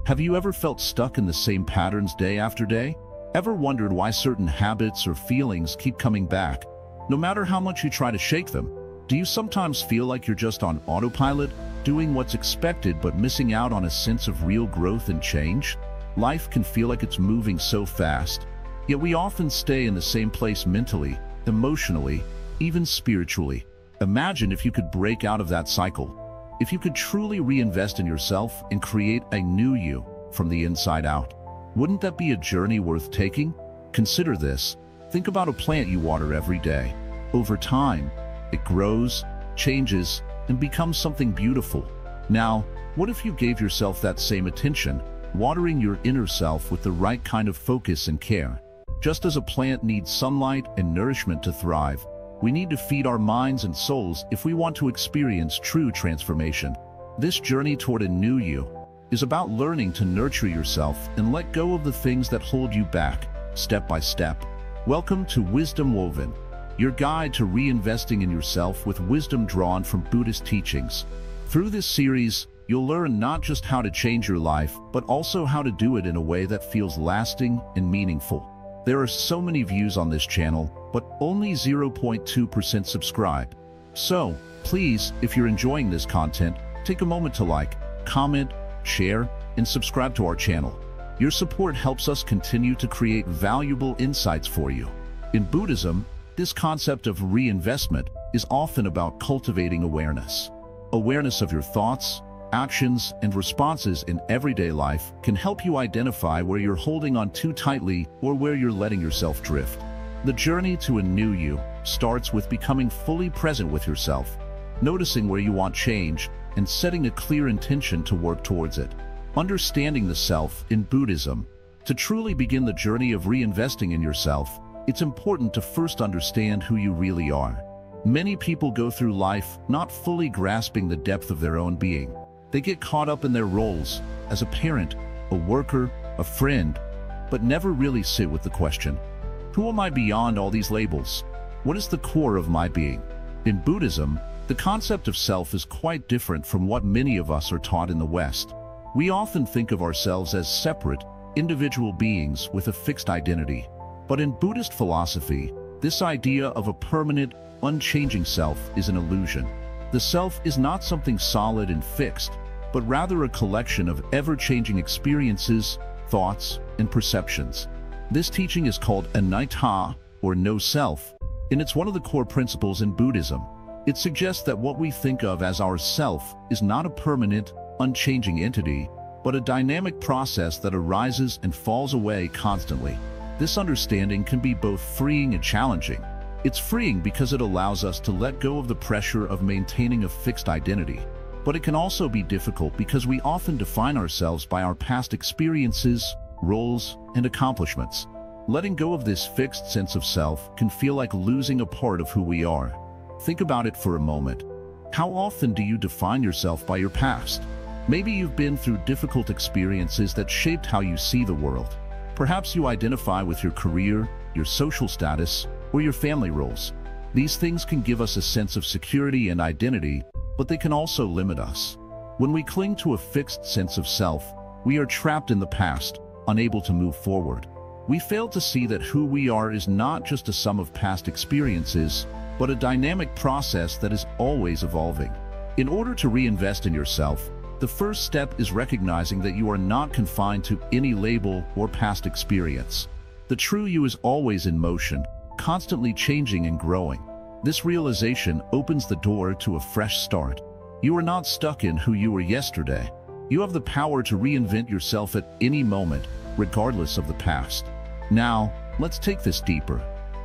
Have you ever felt stuck in the same patterns day after day? Ever wondered why certain habits or feelings keep coming back, no matter how much you try to shake them? Do you sometimes feel like you're just on autopilot, doing what's expected but missing out on a sense of real growth and change? Life can feel like it's moving so fast, yet we often stay in the same place mentally, emotionally, even spiritually. Imagine if you could break out of that cycle. If you could truly reinvest in yourself and create a new you from the inside out. Wouldn't that be a journey worth taking? Consider this. Think about a plant you water every day. Over time, it grows, changes, and becomes something beautiful. Now, what if you gave yourself that same attention, watering your inner self with the right kind of focus and care? Just as a plant needs sunlight and nourishment to thrive, we need to feed our minds and souls if we want to experience true transformation. This journey toward a new you is about learning to nurture yourself and let go of the things that hold you back, step by step. Welcome to Wisdom Woven, your guide to reinvesting in yourself with wisdom drawn from Buddhist teachings. Through this series, you'll learn not just how to change your life, but also how to do it in a way that feels lasting and meaningful. There are so many views on this channel, but only 0.2% subscribe. So, please, if you're enjoying this content, take a moment to like, comment, share, and subscribe to our channel. Your support helps us continue to create valuable insights for you. In Buddhism, this concept of reinvestment is often about cultivating awareness. Awareness of your thoughts, actions, and responses in everyday life can help you identify where you're holding on too tightly or where you're letting yourself drift. The journey to a new you starts with becoming fully present with yourself, noticing where you want change, and setting a clear intention to work towards it. Understanding the self in Buddhism. To truly begin the journey of reinvesting in yourself, it's important to first understand who you really are. Many people go through life not fully grasping the depth of their own being. They get caught up in their roles as a parent, a worker, a friend, but never really sit with the question, who am I beyond all these labels? What is the core of my being? In Buddhism, the concept of self is quite different from what many of us are taught in the West. We often think of ourselves as separate, individual beings with a fixed identity. But in Buddhist philosophy, this idea of a permanent, unchanging self is an illusion. The self is not something solid and fixed, but rather a collection of ever-changing experiences, thoughts, and perceptions. This teaching is called anatta, or no self, and it's one of the core principles in Buddhism. It suggests that what we think of as our self is not a permanent, unchanging entity, but a dynamic process that arises and falls away constantly. This understanding can be both freeing and challenging. It's freeing because it allows us to let go of the pressure of maintaining a fixed identity. But it can also be difficult because we often define ourselves by our past experiences, roles, and accomplishments. Letting go of this fixed sense of self can feel like losing a part of who we are. Think about it for a moment. How often do you define yourself by your past? Maybe you've been through difficult experiences that shaped how you see the world. Perhaps you identify with your career, your social status, or your family roles. These things can give us a sense of security and identity, but they can also limit us. When we cling to a fixed sense of self, we are trapped in the past, unable to move forward. We fail to see that who we are is not just a sum of past experiences, but a dynamic process that is always evolving. In order to reinvest in yourself, the first step is recognizing that you are not confined to any label or past experience. The true you is always in motion, constantly changing and growing. This realization opens the door to a fresh start. You are not stuck in who you were yesterday. You have the power to reinvent yourself at any moment, regardless of the past. Now, let's take this deeper.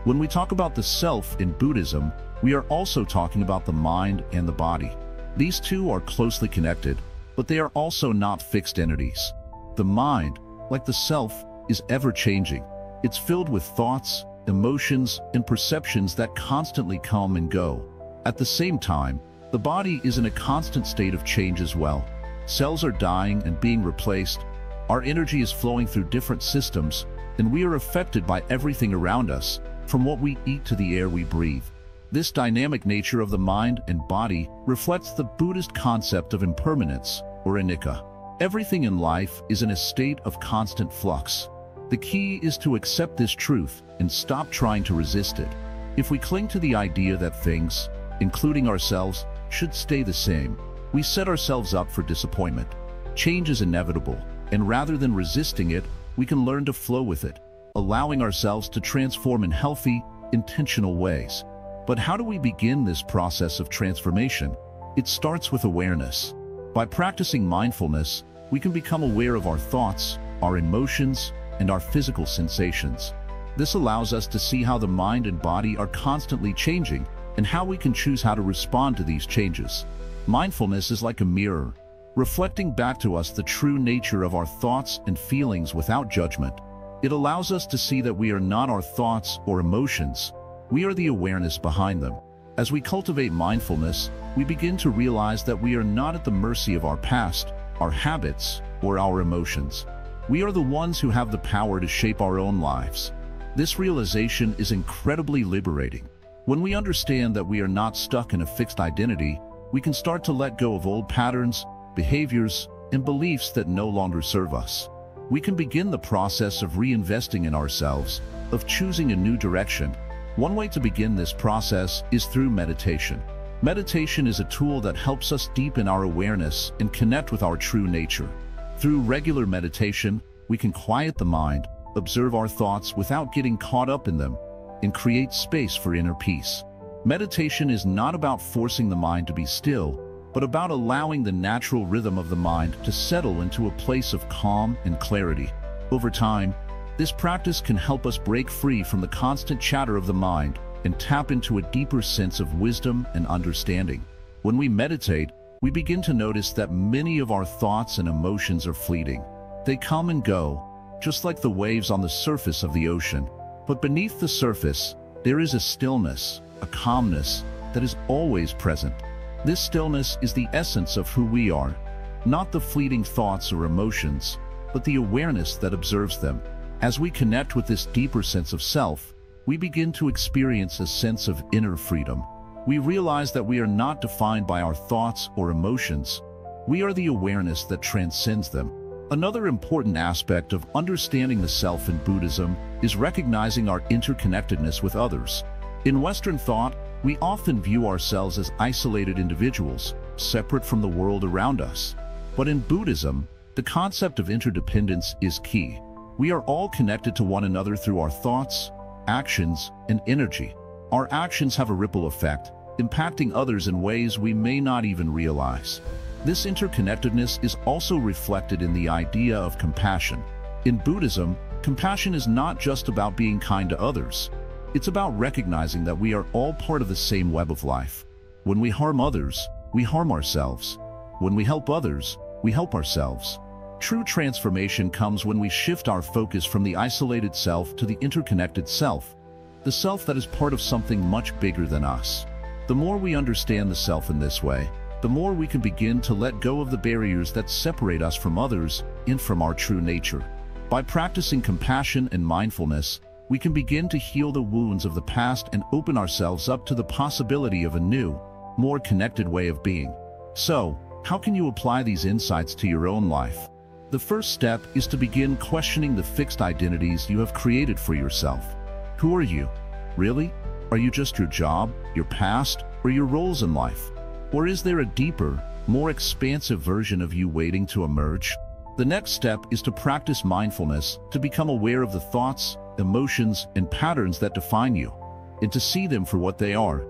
When we talk about the self in Buddhism, we are also talking about the mind and the body. These two are closely connected, but they are also not fixed entities. The mind, like the self, is ever-changing. It's filled with thoughts, emotions, and perceptions that constantly come and go. At the same time, the body is in a constant state of change as well. Cells are dying and being replaced. Our energy is flowing through different systems, and we are affected by everything around us, from what we eat to the air we breathe. This dynamic nature of the mind and body reflects the Buddhist concept of impermanence, or anicca. Everything in life is in a state of constant flux. The key is to accept this truth and stop trying to resist it. If we cling to the idea that things, including ourselves, should stay the same, we set ourselves up for disappointment. Change is inevitable, and rather than resisting it, we can learn to flow with it, allowing ourselves to transform in healthy, intentional ways. But how do we begin this process of transformation? It starts with awareness. By practicing mindfulness, we can become aware of our thoughts, our emotions, and our physical sensations. This allows us to see how the mind and body are constantly changing and how we can choose how to respond to these changes. Mindfulness is like a mirror, reflecting back to us the true nature of our thoughts and feelings without judgment. It allows us to see that we are not our thoughts or emotions, we are the awareness behind them. As we cultivate mindfulness, we begin to realize that we are not at the mercy of our past, our habits, or our emotions. We are the ones who have the power to shape our own lives. This realization is incredibly liberating. When we understand that we are not stuck in a fixed identity, we can start to let go of old patterns, behaviors, and beliefs that no longer serve us. We can begin the process of reinvesting in ourselves, of choosing a new direction. One way to begin this process is through meditation. Meditation is a tool that helps us deepen our awareness and connect with our true nature. Through regular meditation, we can quiet the mind, observe our thoughts without getting caught up in them, and create space for inner peace. Meditation is not about forcing the mind to be still, but about allowing the natural rhythm of the mind to settle into a place of calm and clarity. Over time, this practice can help us break free from the constant chatter of the mind and tap into a deeper sense of wisdom and understanding. When we meditate, we begin to notice that many of our thoughts and emotions are fleeting. They come and go, just like the waves on the surface of the ocean. But beneath the surface, there is a stillness, a calmness that is always present. This stillness is the essence of who we are, not the fleeting thoughts or emotions, but the awareness that observes them. As we connect with this deeper sense of self, we begin to experience a sense of inner freedom. We realize that we are not defined by our thoughts or emotions. We are the awareness that transcends them. Another important aspect of understanding the self in Buddhism is recognizing our interconnectedness with others. In Western thought, we often view ourselves as isolated individuals, separate from the world around us. But in Buddhism, the concept of interdependence is key. We are all connected to one another through our thoughts, actions, and energy. Our actions have a ripple effect, impacting others in ways we may not even realize. This interconnectedness is also reflected in the idea of compassion. In Buddhism, compassion is not just about being kind to others. It's about recognizing that we are all part of the same web of life. When we harm others, we harm ourselves. When we help others, we help ourselves. True transformation comes when we shift our focus from the isolated self to the interconnected self, the self that is part of something much bigger than us. The more we understand the self in this way, the more we can begin to let go of the barriers that separate us from others and from our true nature. By practicing compassion and mindfulness, we can begin to heal the wounds of the past and open ourselves up to the possibility of a new, more connected way of being. So, how can you apply these insights to your own life? The first step is to begin questioning the fixed identities you have created for yourself. Who are you? Really? Are you just your job, your past, or your roles in life? Or is there a deeper, more expansive version of you waiting to emerge? The next step is to practice mindfulness to become aware of the thoughts, emotions, and patterns that define you, and to see them for what they are,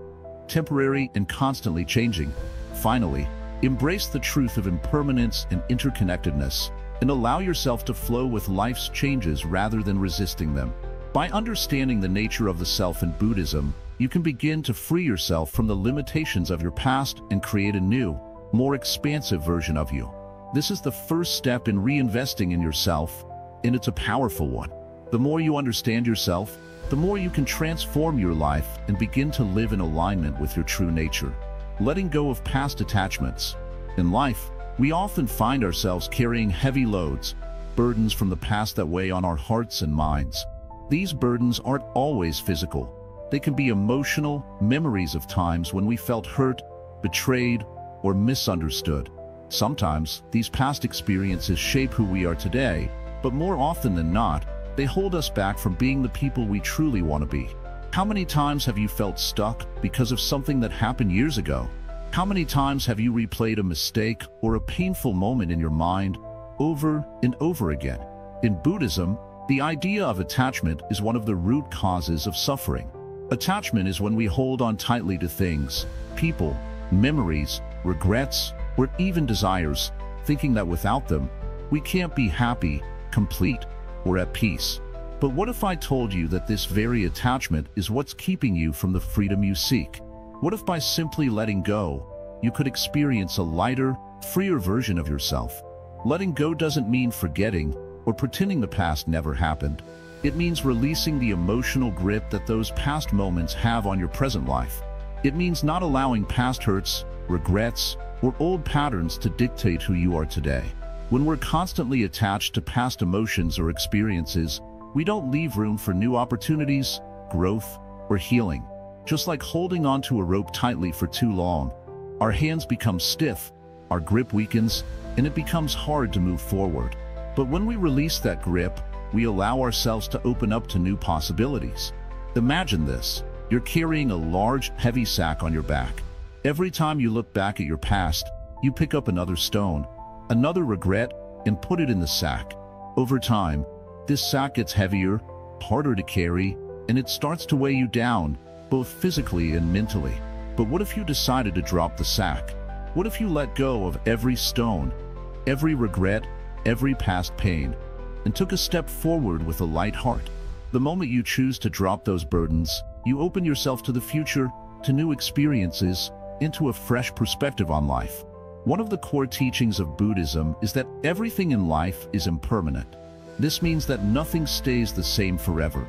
temporary and constantly changing. Finally, embrace the truth of impermanence and interconnectedness, and allow yourself to flow with life's changes rather than resisting them. By understanding the nature of the self in Buddhism, you can begin to free yourself from the limitations of your past and create a new, more expansive version of you. This is the first step in reinvesting in yourself, and it's a powerful one. The more you understand yourself, the more you can transform your life and begin to live in alignment with your true nature. Letting go of past attachments. In life, we often find ourselves carrying heavy loads, burdens from the past that weigh on our hearts and minds. These burdens aren't always physical. They can be emotional, memories of times when we felt hurt, betrayed, or misunderstood. Sometimes, these past experiences shape who we are today, but more often than not, they hold us back from being the people we truly want to be. How many times have you felt stuck because of something that happened years ago? How many times have you replayed a mistake or a painful moment in your mind over and over again? In Buddhism, the idea of attachment is one of the root causes of suffering. Attachment is when we hold on tightly to things, people, memories, regrets, or even desires, thinking that without them, we can't be happy, complete, or at peace. But what if I told you that this very attachment is what's keeping you from the freedom you seek? What if by simply letting go, you could experience a lighter, freer version of yourself? Letting go doesn't mean forgetting or pretending the past never happened. It means releasing the emotional grip that those past moments have on your present life. It means not allowing past hurts, regrets, or old patterns to dictate who you are today. When we're constantly attached to past emotions or experiences, we don't leave room for new opportunities, growth, or healing. Just like holding onto a rope tightly for too long, our hands become stiff, our grip weakens, and it becomes hard to move forward. But when we release that grip, we allow ourselves to open up to new possibilities. Imagine this. You're carrying a large, heavy sack on your back. Every time you look back at your past, you pick up another stone, another regret, and put it in the sack. Over time, this sack gets heavier, harder to carry, and it starts to weigh you down, both physically and mentally. But what if you decided to drop the sack? What if you let go of every stone, every regret, every past pain, and took a step forward with a light heart? The moment you choose to drop those burdens, you open yourself to the future, to new experiences, into a fresh perspective on life. One of the core teachings of Buddhism is that everything in life is impermanent. This means that nothing stays the same forever.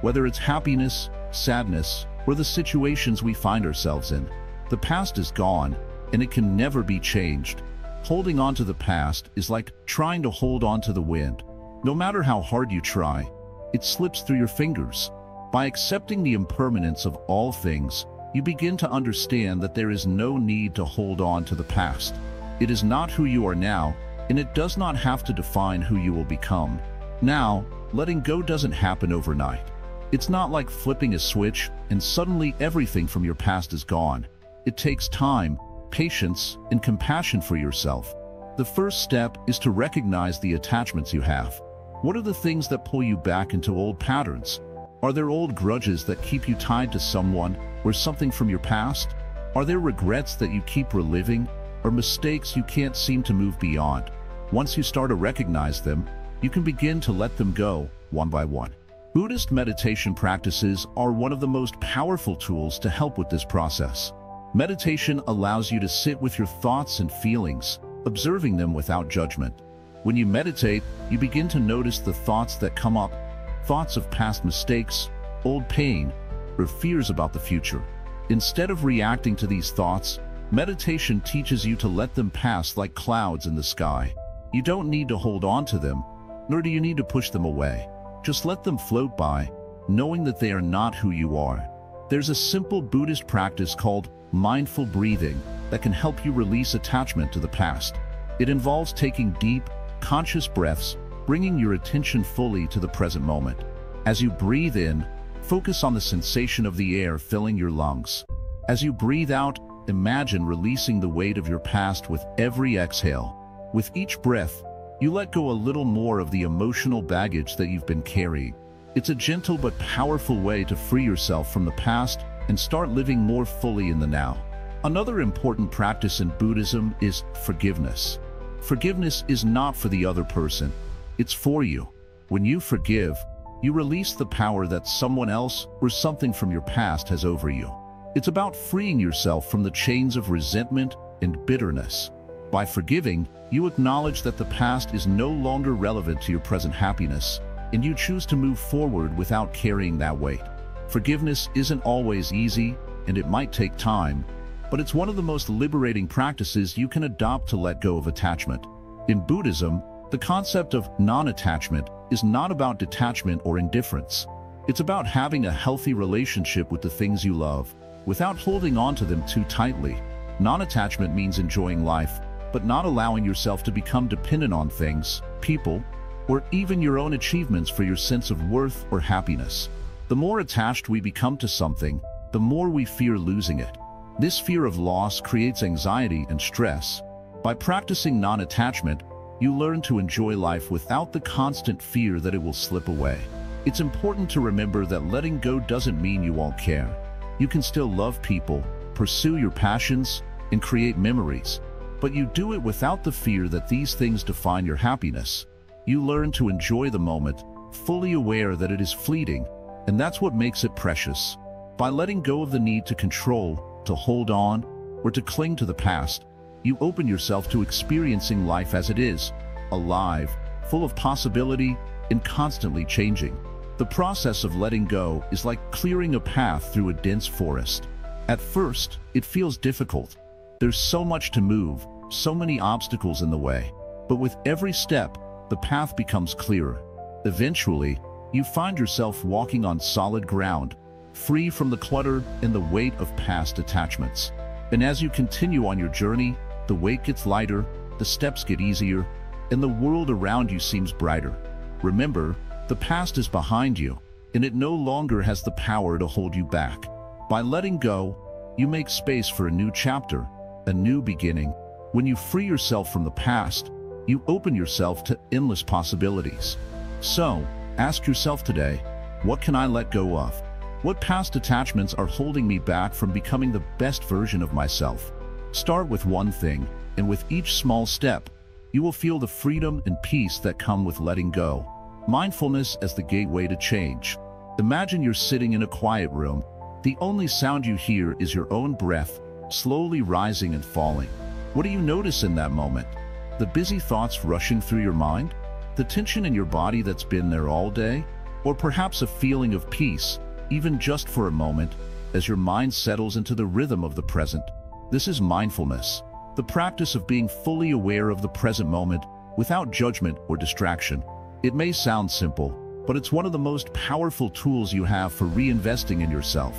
Whether it's happiness, sadness, or the situations we find ourselves in, the past is gone, and it can never be changed. Holding on to the past is like trying to hold on to the wind. No matter how hard you try, it slips through your fingers. By accepting the impermanence of all things, you begin to understand that there is no need to hold on to the past. It is not who you are now, and it does not have to define who you will become. Now, letting go doesn't happen overnight. It's not like flipping a switch and suddenly everything from your past is gone. It takes time, patience, and compassion for yourself. The first step is to recognize the attachments you have. What are the things that pull you back into old patterns? Are there old grudges that keep you tied to someone or something from your past? Are there regrets that you keep reliving, or mistakes you can't seem to move beyond? Once you start to recognize them, you can begin to let them go one by one. Buddhist meditation practices are one of the most powerful tools to help with this process. Meditation allows you to sit with your thoughts and feelings, observing them without judgment. When you meditate, you begin to notice the thoughts that come up, thoughts of past mistakes, old pain, or fears about the future. Instead of reacting to these thoughts, meditation teaches you to let them pass like clouds in the sky. You don't need to hold on to them, nor do you need to push them away. Just let them float by, knowing that they are not who you are. There's a simple Buddhist practice called mindful breathing that can help you release attachment to the past. It involves taking deep, conscious breaths, bringing your attention fully to the present moment. As you breathe in, focus on the sensation of the air filling your lungs. As you breathe out, imagine releasing the weight of your past with every exhale. With each breath, you let go a little more of the emotional baggage that you've been carrying. It's a gentle but powerful way to free yourself from the past and start living more fully in the now. Another important practice in Buddhism is forgiveness. Forgiveness is not for the other person, it's for you. When you forgive, you release the power that someone else or something from your past has over you. It's about freeing yourself from the chains of resentment and bitterness. By forgiving, you acknowledge that the past is no longer relevant to your present happiness, and you choose to move forward without carrying that weight. Forgiveness isn't always easy, and it might take time, but it's one of the most liberating practices you can adopt to let go of attachment. In Buddhism, the concept of non-attachment is not about detachment or indifference. It's about having a healthy relationship with the things you love, without holding on to them too tightly. Non-attachment means enjoying life, but not allowing yourself to become dependent on things, people, or even your own achievements for your sense of worth or happiness. The more attached we become to something, the more we fear losing it. This fear of loss creates anxiety and stress. By practicing non-attachment, you learn to enjoy life without the constant fear that it will slip away. It's important to remember that letting go doesn't mean you won't care. You can still love people, pursue your passions, and create memories, but you do it without the fear that these things define your happiness. You learn to enjoy the moment, fully aware that it is fleeting, and that's what makes it precious. By letting go of the need to control, to hold on, or to cling to the past, you open yourself to experiencing life as it is, alive, full of possibility, and constantly changing. The process of letting go is like clearing a path through a dense forest. At first, it feels difficult. There's so much to move, so many obstacles in the way. But with every step, the path becomes clearer. Eventually, you find yourself walking on solid ground, free from the clutter and the weight of past attachments. And as you continue on your journey, the weight gets lighter, the steps get easier, and the world around you seems brighter. Remember, the past is behind you, and it no longer has the power to hold you back. By letting go, you make space for a new chapter, a new beginning. When you free yourself from the past, you open yourself to endless possibilities. So, ask yourself today, what can I let go of? What past attachments are holding me back from becoming the best version of myself? Start with one thing, and with each small step, you will feel the freedom and peace that come with letting go. Mindfulness as the gateway to change. Imagine you're sitting in a quiet room. The only sound you hear is your own breath, slowly rising and falling. What do you notice in that moment? The busy thoughts rushing through your mind? The tension in your body that's been there all day? Or perhaps a feeling of peace, even just for a moment, as your mind settles into the rhythm of the present? This is mindfulness, the practice of being fully aware of the present moment without judgment or distraction. It may sound simple, but it's one of the most powerful tools you have for reinvesting in yourself.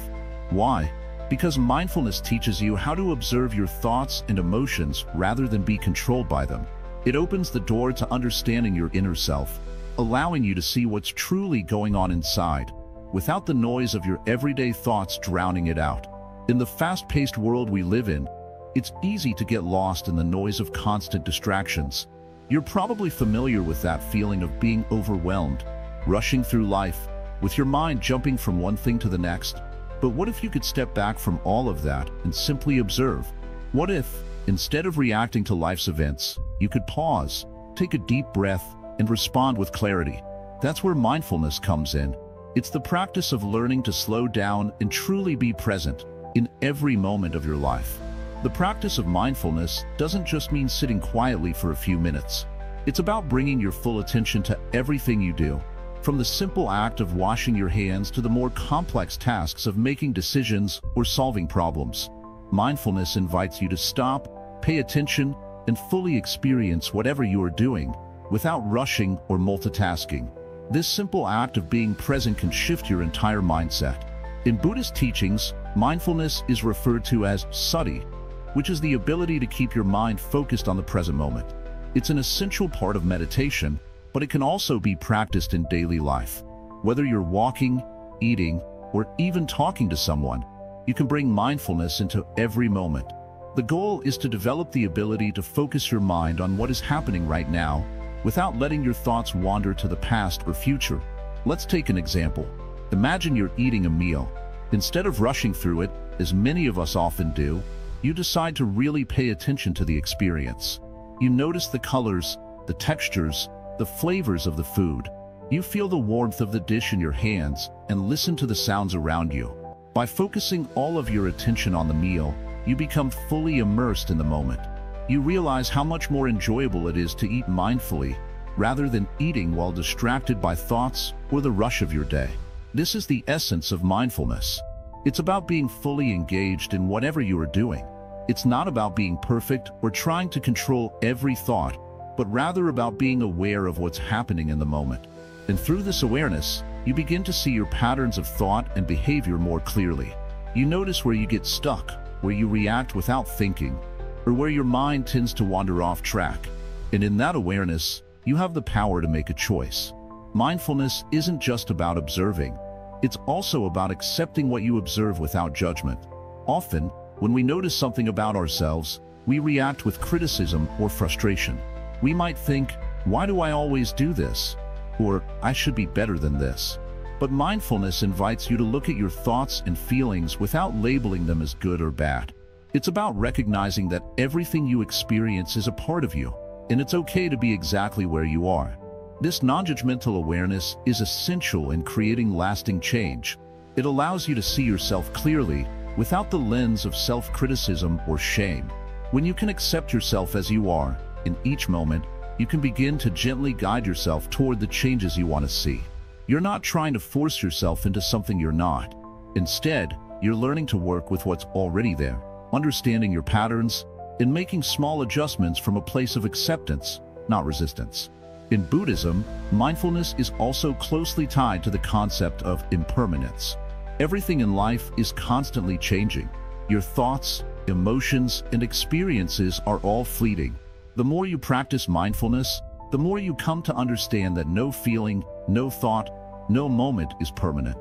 Why? Because mindfulness teaches you how to observe your thoughts and emotions rather than be controlled by them. It opens the door to understanding your inner self, allowing you to see what's truly going on inside, without the noise of your everyday thoughts drowning it out. In the fast-paced world we live in, it's easy to get lost in the noise of constant distractions. You're probably familiar with that feeling of being overwhelmed, rushing through life, with your mind jumping from one thing to the next. But what if you could step back from all of that and simply observe? What if, instead of reacting to life's events, you could pause, take a deep breath, and respond with clarity? That's where mindfulness comes in. It's the practice of learning to slow down and truly be present in every moment of your life. The practice of mindfulness doesn't just mean sitting quietly for a few minutes. It's about bringing your full attention to everything you do, from the simple act of washing your hands to the more complex tasks of making decisions or solving problems. Mindfulness invites you to stop, pay attention, and fully experience whatever you are doing, without rushing or multitasking. This simple act of being present can shift your entire mindset. In Buddhist teachings, mindfulness is referred to as sati, which is the ability to keep your mind focused on the present moment. It's an essential part of meditation, but it can also be practiced in daily life. Whether you're walking, eating, or even talking to someone, you can bring mindfulness into every moment. The goal is to develop the ability to focus your mind on what is happening right now, without letting your thoughts wander to the past or future. Let's take an example. Imagine you're eating a meal. Instead of rushing through it, as many of us often do, you decide to really pay attention to the experience. You notice the colors, the textures, the flavors of the food. You feel the warmth of the dish in your hands and listen to the sounds around you. By focusing all of your attention on the meal, you become fully immersed in the moment. You realize how much more enjoyable it is to eat mindfully, rather than eating while distracted by thoughts or the rush of your day. This is the essence of mindfulness. It's about being fully engaged in whatever you are doing. It's not about being perfect or trying to control every thought, but rather about being aware of what's happening in the moment. And through this awareness, you begin to see your patterns of thought and behavior more clearly. You notice where you get stuck, where you react without thinking, or where your mind tends to wander off track. And in that awareness, you have the power to make a choice. Mindfulness isn't just about observing. It's also about accepting what you observe without judgment. Often, when we notice something about ourselves, we react with criticism or frustration. We might think, "Why do I always do this?" Or, "I should be better than this." But mindfulness invites you to look at your thoughts and feelings without labeling them as good or bad. It's about recognizing that everything you experience is a part of you, and it's okay to be exactly where you are. This non-judgmental awareness is essential in creating lasting change. It allows you to see yourself clearly, without the lens of self-criticism or shame. When you can accept yourself as you are, in each moment, you can begin to gently guide yourself toward the changes you want to see. You're not trying to force yourself into something you're not. Instead, you're learning to work with what's already there, understanding your patterns, and making small adjustments from a place of acceptance, not resistance. In Buddhism, mindfulness is also closely tied to the concept of impermanence. Everything in life is constantly changing. Your thoughts, emotions, and experiences are all fleeting. The more you practice mindfulness, the more you come to understand that no feeling, no thought, no moment is permanent.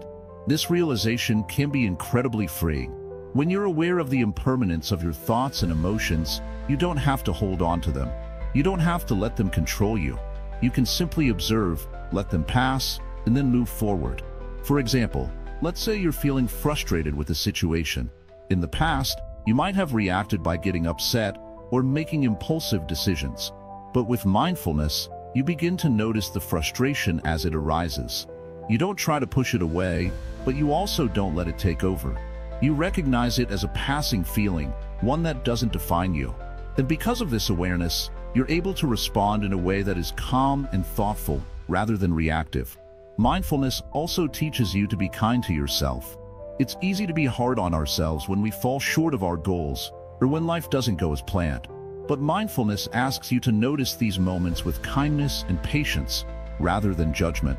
This realization can be incredibly freeing. When you're aware of the impermanence of your thoughts and emotions, you don't have to hold on to them. You don't have to let them control you. You can simply observe, let them pass, and then move forward. For example, let's say you're feeling frustrated with a situation. In the past, you might have reacted by getting upset or making impulsive decisions. But with mindfulness, you begin to notice the frustration as it arises. You don't try to push it away, but you also don't let it take over. You recognize it as a passing feeling, one that doesn't define you. And because of this awareness, you're able to respond in a way that is calm and thoughtful rather than reactive. Mindfulness also teaches you to be kind to yourself. It's easy to be hard on ourselves when we fall short of our goals or when life doesn't go as planned. But mindfulness asks you to notice these moments with kindness and patience rather than judgment.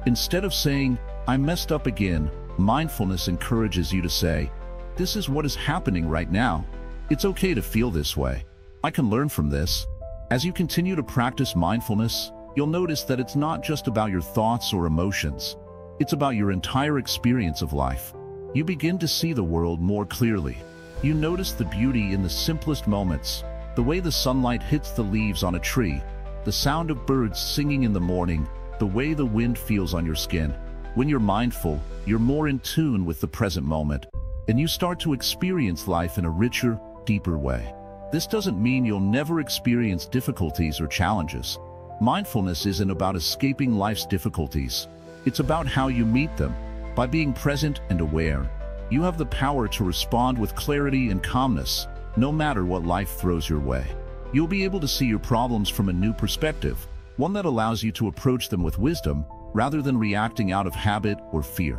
Instead of saying, "I messed up again," mindfulness encourages you to say, "This is what is happening right now. It's okay to feel this way. I can learn from this." As you continue to practice mindfulness, you'll notice that it's not just about your thoughts or emotions. It's about your entire experience of life. You begin to see the world more clearly. You notice the beauty in the simplest moments, the way the sunlight hits the leaves on a tree, the sound of birds singing in the morning, the way the wind feels on your skin. When you're mindful, you're more in tune with the present moment, and you start to experience life in a richer, deeper way. This doesn't mean you'll never experience difficulties or challenges. Mindfulness isn't about escaping life's difficulties. It's about how you meet them. By being present and aware, you have the power to respond with clarity and calmness, no matter what life throws your way. You'll be able to see your problems from a new perspective, one that allows you to approach them with wisdom rather than reacting out of habit or fear.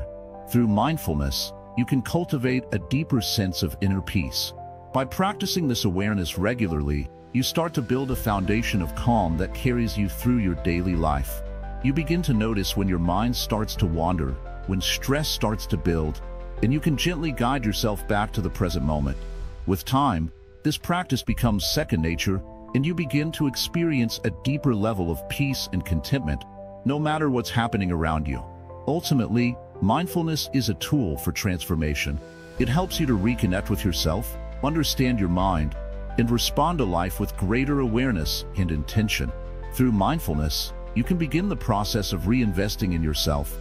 Through mindfulness, you can cultivate a deeper sense of inner peace. By practicing this awareness regularly, you start to build a foundation of calm that carries you through your daily life. You begin to notice when your mind starts to wander, when stress starts to build, and you can gently guide yourself back to the present moment. With time, this practice becomes second nature, and you begin to experience a deeper level of peace and contentment, no matter what's happening around you. Ultimately, mindfulness is a tool for transformation. It helps you to reconnect with yourself, understand your mind, and respond to life with greater awareness and intention. Through mindfulness, you can begin the process of reinvesting in yourself,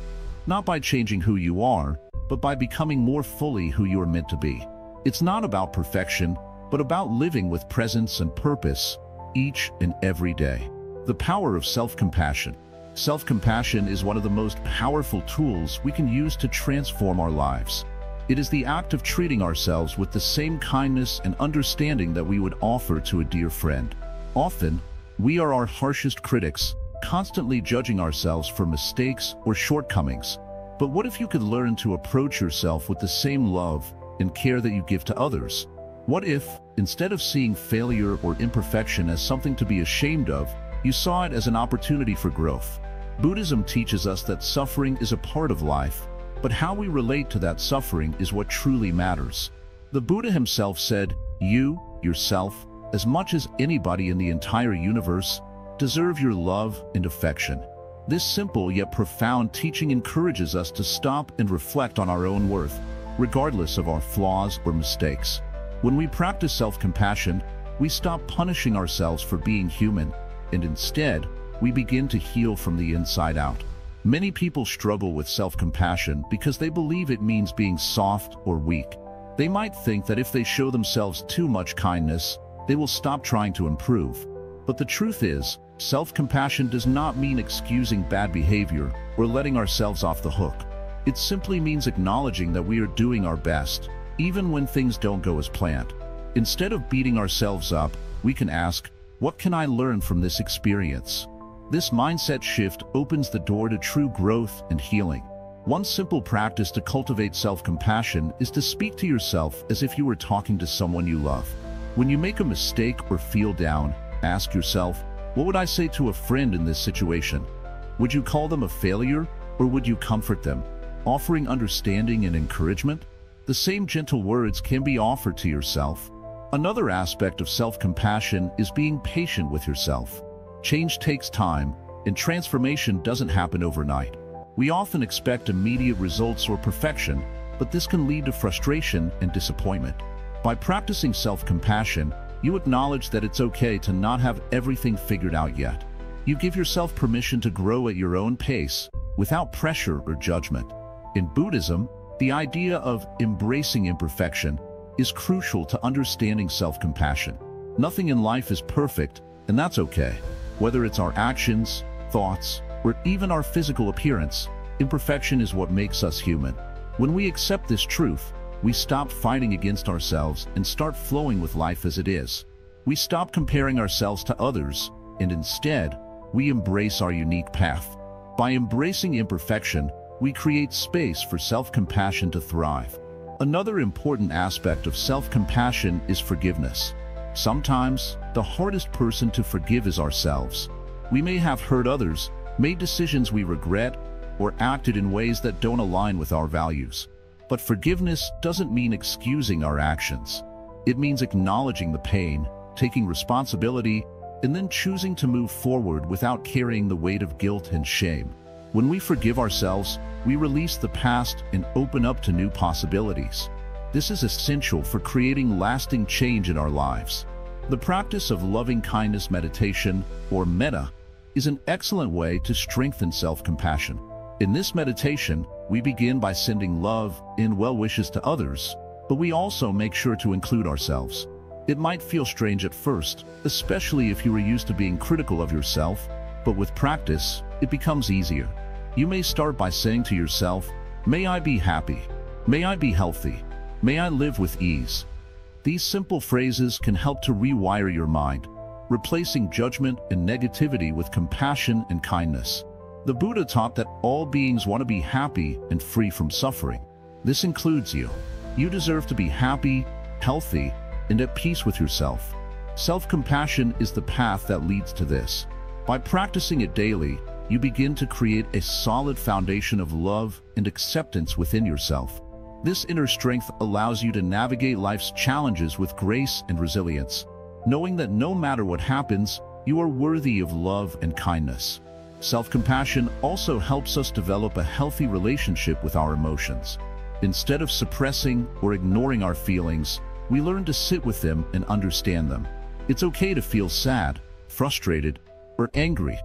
not by changing who you are, but by becoming more fully who you are meant to be. It's not about perfection, but about living with presence and purpose each and every day. The power of self-compassion. Self-compassion is one of the most powerful tools we can use to transform our lives. It is the act of treating ourselves with the same kindness and understanding that we would offer to a dear friend. Often, we are our harshest critics, constantly judging ourselves for mistakes or shortcomings. But what if you could learn to approach yourself with the same love and care that you give to others? What if, instead of seeing failure or imperfection as something to be ashamed of, you saw it as an opportunity for growth? Buddhism teaches us that suffering is a part of life, but how we relate to that suffering is what truly matters. The Buddha himself said, "You, yourself, as much as anybody in the entire universe, deserve your love and affection. This simple yet profound teaching encourages us to stop and reflect on our own worth, regardless of our flaws or mistakes. When we practice self-compassion, we stop punishing ourselves for being human, and instead, we begin to heal from the inside out. Many people struggle with self-compassion because they believe it means being soft or weak. They might think that if they show themselves too much kindness, they will stop trying to improve. But the truth is, self-compassion does not mean excusing bad behavior or letting ourselves off the hook. It simply means acknowledging that we are doing our best, even when things don't go as planned. Instead of beating ourselves up, we can ask, what can I learn from this experience? This mindset shift opens the door to true growth and healing. One simple practice to cultivate self-compassion is to speak to yourself as if you were talking to someone you love. When you make a mistake or feel down, ask yourself, what would I say to a friend in this situation? Would you call them a failure, or would you comfort them, offering understanding and encouragement? The same gentle words can be offered to yourself. Another aspect of self-compassion is being patient with yourself. Change takes time, and transformation doesn't happen overnight. We often expect immediate results or perfection, but this can lead to frustration and disappointment. By practicing self-compassion, you acknowledge that it's okay to not have everything figured out yet. You give yourself permission to grow at your own pace, without pressure or judgment. In Buddhism, the idea of embracing imperfection is crucial to understanding self-compassion. Nothing in life is perfect, and that's okay. Whether it's our actions, thoughts, or even our physical appearance, imperfection is what makes us human. When we accept this truth, we stop fighting against ourselves and start flowing with life as it is. We stop comparing ourselves to others, and instead, we embrace our unique path. By embracing imperfection, we create space for self-compassion to thrive. Another important aspect of self-compassion is forgiveness. Sometimes, the hardest person to forgive is ourselves. We may have hurt others, made decisions we regret, or acted in ways that don't align with our values. But forgiveness doesn't mean excusing our actions. It means acknowledging the pain, taking responsibility, and then choosing to move forward without carrying the weight of guilt and shame. When we forgive ourselves, we release the past and open up to new possibilities. This is essential for creating lasting change in our lives. The practice of loving-kindness meditation, or metta, is an excellent way to strengthen self-compassion. In this meditation, we begin by sending love and well wishes to others, but we also make sure to include ourselves. It might feel strange at first, especially if you are used to being critical of yourself, but with practice, it becomes easier. You may start by saying to yourself, "May I be happy. May I be healthy. May I live with ease." These simple phrases can help to rewire your mind, replacing judgment and negativity with compassion and kindness. The Buddha taught that all beings want to be happy and free from suffering. This includes you. You deserve to be happy, healthy, and at peace with yourself. Self-compassion is the path that leads to this. By practicing it daily, you begin to create a solid foundation of love and acceptance within yourself. This inner strength allows you to navigate life's challenges with grace and resilience, knowing that no matter what happens, you are worthy of love and kindness. Self-compassion also helps us develop a healthy relationship with our emotions. Instead of suppressing or ignoring our feelings, we learn to sit with them and understand them. It's okay to feel sad, frustrated, or angry.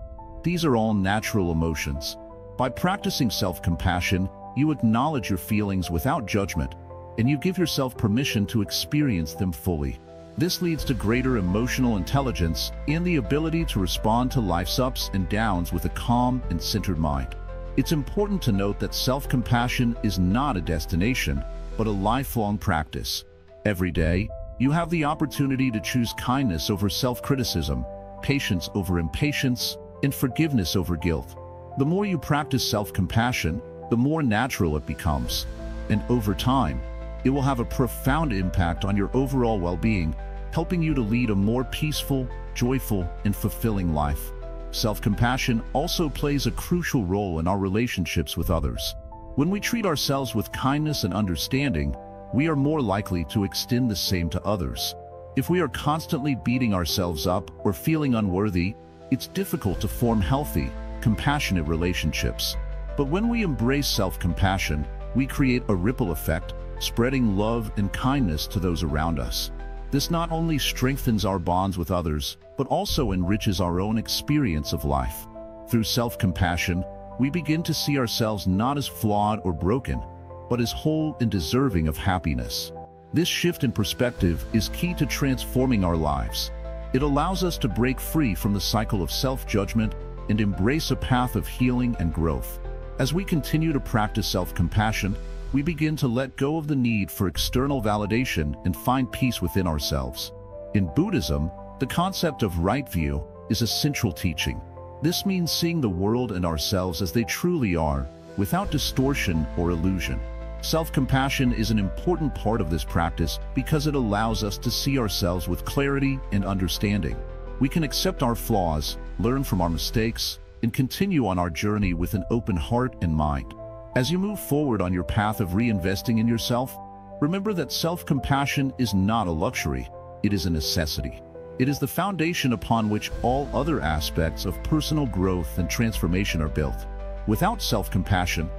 These are all natural emotions. By practicing self-compassion, you acknowledge your feelings without judgment, and you give yourself permission to experience them fully. This leads to greater emotional intelligence and the ability to respond to life's ups and downs with a calm and centered mind. It's important to note that self-compassion is not a destination, but a lifelong practice. Every day, you have the opportunity to choose kindness over self-criticism, patience over impatience, and forgiveness over guilt. The more you practice self-compassion, the more natural it becomes. And over time, it will have a profound impact on your overall well-being, helping you to lead a more peaceful, joyful, and fulfilling life. Self-compassion also plays a crucial role in our relationships with others. When we treat ourselves with kindness and understanding, we are more likely to extend the same to others. If we are constantly beating ourselves up or feeling unworthy, it's difficult to form healthy, compassionate relationships. But when we embrace self-compassion, we create a ripple effect, spreading love and kindness to those around us. This not only strengthens our bonds with others, but also enriches our own experience of life. Through self-compassion, we begin to see ourselves not as flawed or broken, but as whole and deserving of happiness. This shift in perspective is key to transforming our lives. It allows us to break free from the cycle of self-judgment and embrace a path of healing and growth. As we continue to practice self-compassion, we begin to let go of the need for external validation and find peace within ourselves. In Buddhism, the concept of right view is a central teaching. This means seeing the world and ourselves as they truly are, without distortion or illusion. Self-compassion is an important part of this practice because it allows us to see ourselves with clarity and understanding. We can accept our flaws, learn from our mistakes, and continue on our journey with an open heart and mind. As you move forward on your path of reinvesting in yourself, remember that self-compassion is not a luxury, it is a necessity. It is the foundation upon which all other aspects of personal growth and transformation are built. Without self-compassion,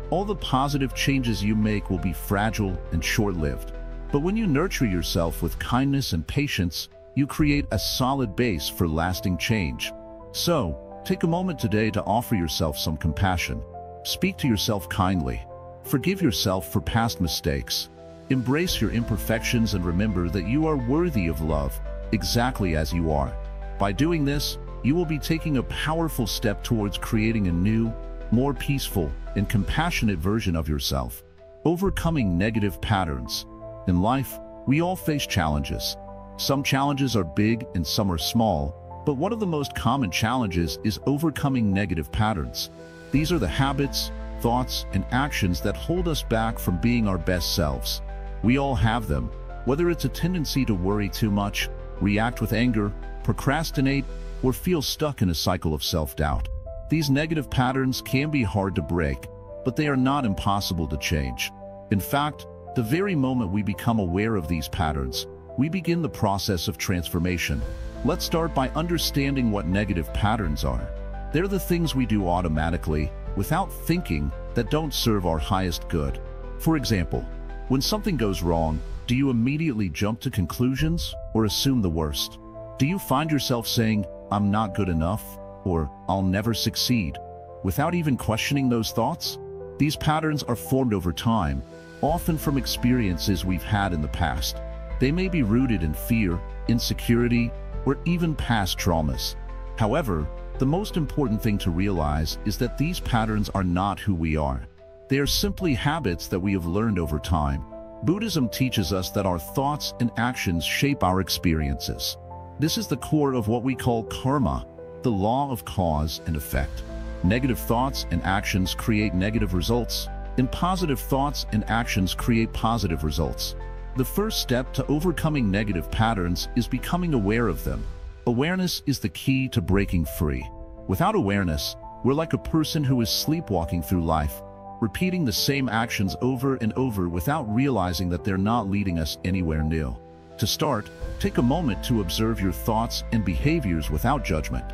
all the positive changes you make will be fragile and short-lived. But when you nurture yourself with kindness and patience, you create a solid base for lasting change. So, take a moment today to offer yourself some compassion. Speak to yourself kindly. Forgive yourself for past mistakes. Embrace your imperfections and remember that you are worthy of love, exactly as you are. By doing this, you will be taking a powerful step towards creating a new, more peaceful and compassionate version of yourself. Overcoming negative patterns. In life, we all face challenges. Some challenges are big and some are small, but one of the most common challenges is overcoming negative patterns. These are the habits, thoughts, and actions that hold us back from being our best selves. We all have them, whether it's a tendency to worry too much, react with anger, procrastinate, or feel stuck in a cycle of self-doubt. These negative patterns can be hard to break, but they are not impossible to change. In fact, the very moment we become aware of these patterns, we begin the process of transformation. Let's start by understanding what negative patterns are. They're the things we do automatically, without thinking, that don't serve our highest good. For example, when something goes wrong, do you immediately jump to conclusions or assume the worst? Do you find yourself saying, "I'm not good enough," or "I'll never succeed," without even questioning those thoughts? These patterns are formed over time, often from experiences we've had in the past. They may be rooted in fear, insecurity, or even past traumas. However, the most important thing to realize is that these patterns are not who we are. They are simply habits that we have learned over time. Buddhism teaches us that our thoughts and actions shape our experiences. This is the core of what we call karma, the law of cause and effect. Negative thoughts and actions create negative results, and positive thoughts and actions create positive results. The first step to overcoming negative patterns is becoming aware of them. Awareness is the key to breaking free. Without awareness, we're like a person who is sleepwalking through life, repeating the same actions over and over without realizing that they're not leading us anywhere new. To start, take a moment to observe your thoughts and behaviors without judgment.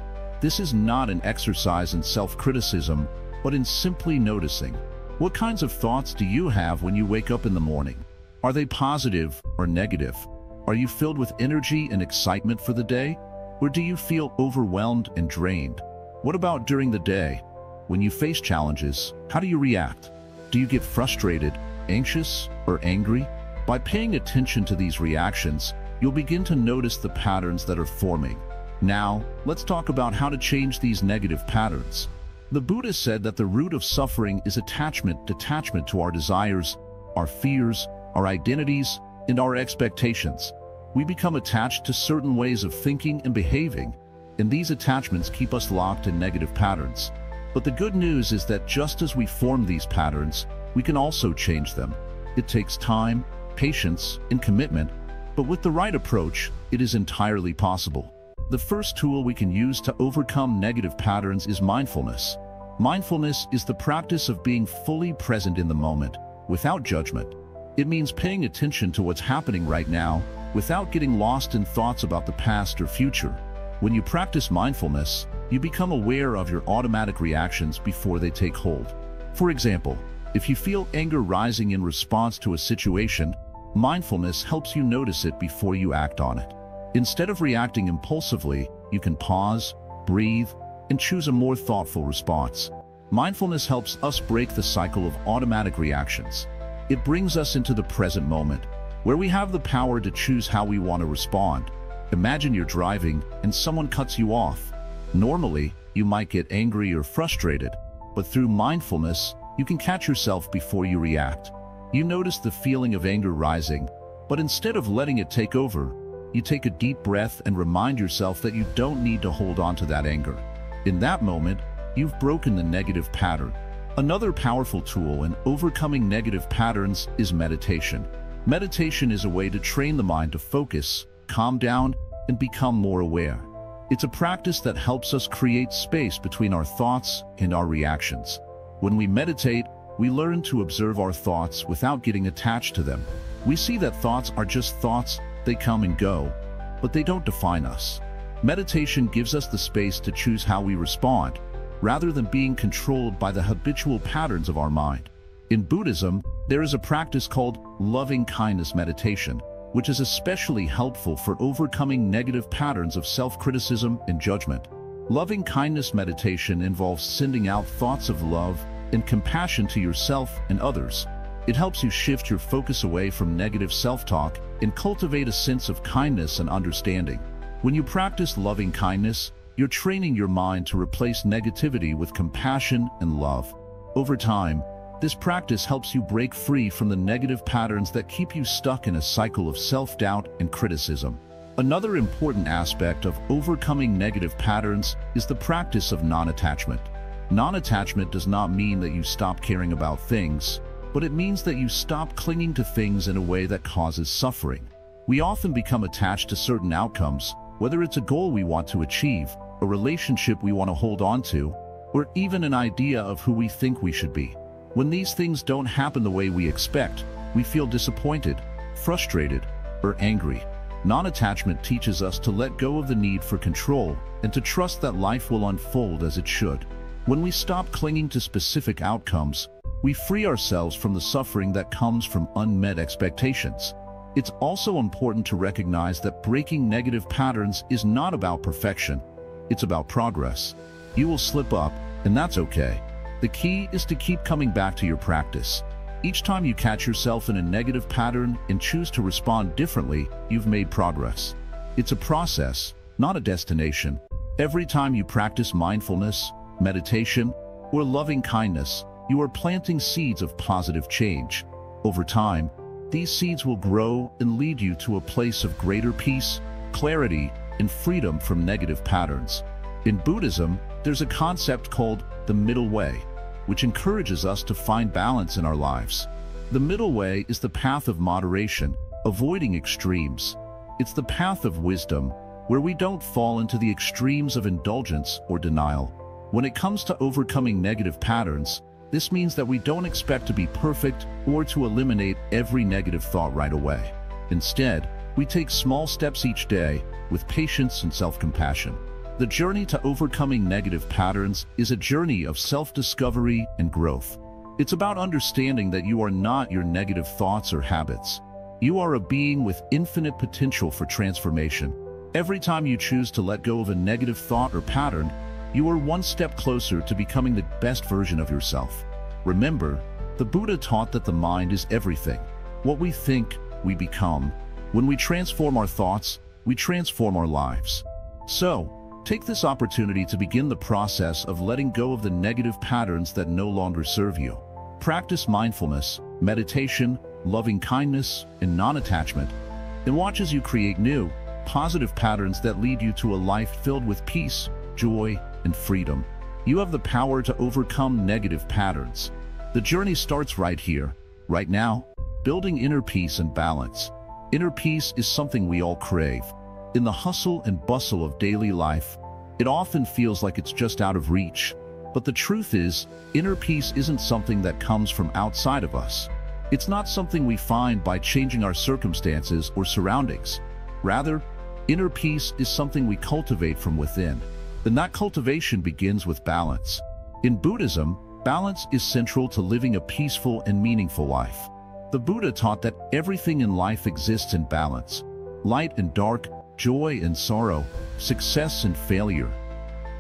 This is not an exercise in self-criticism, but in simply noticing. What kinds of thoughts do you have when you wake up in the morning? Are they positive or negative? Are you filled with energy and excitement for the day? Or do you feel overwhelmed and drained? What about during the day? When you face challenges, how do you react? Do you get frustrated, anxious, or angry? By paying attention to these reactions, you'll begin to notice the patterns that are forming. Now, let's talk about how to change these negative patterns. The Buddha said that the root of suffering is detachment to our desires, our fears, our identities, and our expectations. We become attached to certain ways of thinking and behaving, and these attachments keep us locked in negative patterns. But the good news is that just as we form these patterns, we can also change them. It takes time, patience, and commitment, but with the right approach, it is entirely possible. The first tool we can use to overcome negative patterns is mindfulness. Mindfulness is the practice of being fully present in the moment, without judgment. It means paying attention to what's happening right now without getting lost in thoughts about the past or future. When you practice mindfulness, you become aware of your automatic reactions before they take hold. For example, if you feel anger rising in response to a situation, mindfulness helps you notice it before you act on it. Instead of reacting impulsively, you can pause, breathe, and choose a more thoughtful response. Mindfulness helps us break the cycle of automatic reactions. It brings us into the present moment, where we have the power to choose how we want to respond. Imagine you're driving and someone cuts you off. Normally, you might get angry or frustrated, but through mindfulness, you can catch yourself before you react. You notice the feeling of anger rising, but instead of letting it take over, you take a deep breath and remind yourself that you don't need to hold on to that anger. In that moment, you've broken the negative pattern. Another powerful tool in overcoming negative patterns is meditation. Meditation is a way to train the mind to focus, calm down, and become more aware. It's a practice that helps us create space between our thoughts and our reactions. When we meditate, we learn to observe our thoughts without getting attached to them. We see that thoughts are just thoughts, they come and go, but they don't define us. Meditation gives us the space to choose how we respond, rather than being controlled by the habitual patterns of our mind. In Buddhism, there is a practice called loving-kindness meditation, which is especially helpful for overcoming negative patterns of self-criticism and judgment. Loving-kindness meditation involves sending out thoughts of love and compassion to yourself and others. It helps you shift your focus away from negative self-talk and cultivate a sense of kindness and understanding. When you practice loving-kindness, you're training your mind to replace negativity with compassion and love. Over time, this practice helps you break free from the negative patterns that keep you stuck in a cycle of self-doubt and criticism. Another important aspect of overcoming negative patterns is the practice of non-attachment. Non-attachment does not mean that you stop caring about things, but it means that you stop clinging to things in a way that causes suffering. We often become attached to certain outcomes, whether it's a goal we want to achieve, a relationship we want to hold on to, or even an idea of who we think we should be. When these things don't happen the way we expect, we feel disappointed, frustrated, or angry. Non-attachment teaches us to let go of the need for control and to trust that life will unfold as it should. When we stop clinging to specific outcomes, we free ourselves from the suffering that comes from unmet expectations. It's also important to recognize that breaking negative patterns is not about perfection. It's about progress. You will slip up, and that's okay. The key is to keep coming back to your practice. Each time you catch yourself in a negative pattern and choose to respond differently, you've made progress. It's a process, not a destination. Every time you practice mindfulness, meditation, or loving kindness, you are planting seeds of positive change. Over time, these seeds will grow and lead you to a place of greater peace, clarity, and freedom from negative patterns. In Buddhism, there's a concept called the middle way, which encourages us to find balance in our lives. The middle way is the path of moderation, avoiding extremes. It's the path of wisdom, where we don't fall into the extremes of indulgence or denial. When it comes to overcoming negative patterns, this means that we don't expect to be perfect or to eliminate every negative thought right away. Instead, we take small steps each day with patience and self-compassion. The journey to overcoming negative patterns is a journey of self-discovery and growth. It's about understanding that you are not your negative thoughts or habits. You are a being with infinite potential for transformation. Every time you choose to let go of a negative thought or pattern, you are one step closer to becoming the best version of yourself. Remember, the Buddha taught that the mind is everything. What we think, we become. When we transform our thoughts, we transform our lives. So, take this opportunity to begin the process of letting go of the negative patterns that no longer serve you. Practice mindfulness, meditation, loving kindness, and non-attachment, and watch as you create new, positive patterns that lead you to a life filled with peace, joy, and freedom. You have the power to overcome negative patterns. The journey starts right here, right now, building inner peace and balance. Inner peace is something we all crave. In the hustle and bustle of daily life, it often feels like it's just out of reach. But the truth is, inner peace isn't something that comes from outside of us. It's not something we find by changing our circumstances or surroundings. Rather, inner peace is something we cultivate from within. And that cultivation begins with balance. In Buddhism, balance is central to living a peaceful and meaningful life. The Buddha taught that everything in life exists in balance. Light and dark, joy and sorrow, success and failure.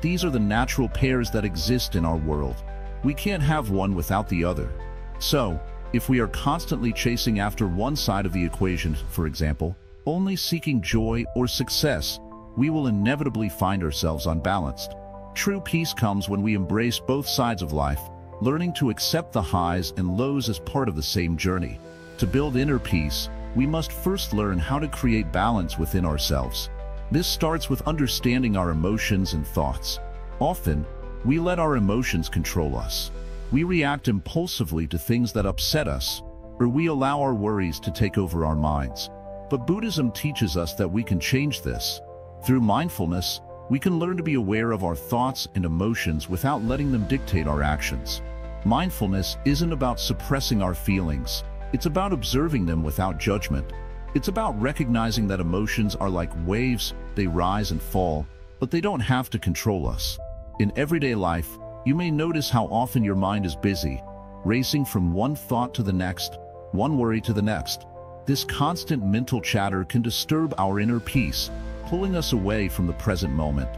These are the natural pairs that exist in our world. We can't have one without the other. So, if we are constantly chasing after one side of the equation, for example, only seeking joy or success, we will inevitably find ourselves unbalanced. True peace comes when we embrace both sides of life, learning to accept the highs and lows as part of the same journey. To build inner peace, we must first learn how to create balance within ourselves. This starts with understanding our emotions and thoughts. Often, we let our emotions control us. We react impulsively to things that upset us, or we allow our worries to take over our minds. But Buddhism teaches us that we can change this. Through mindfulness, we can learn to be aware of our thoughts and emotions without letting them dictate our actions. Mindfulness isn't about suppressing our feelings. It's about observing them without judgment. It's about recognizing that emotions are like waves, they rise and fall, but they don't have to control us. In everyday life, you may notice how often your mind is busy, racing from one thought to the next, one worry to the next. This constant mental chatter can disturb our inner peace, pulling us away from the present moment.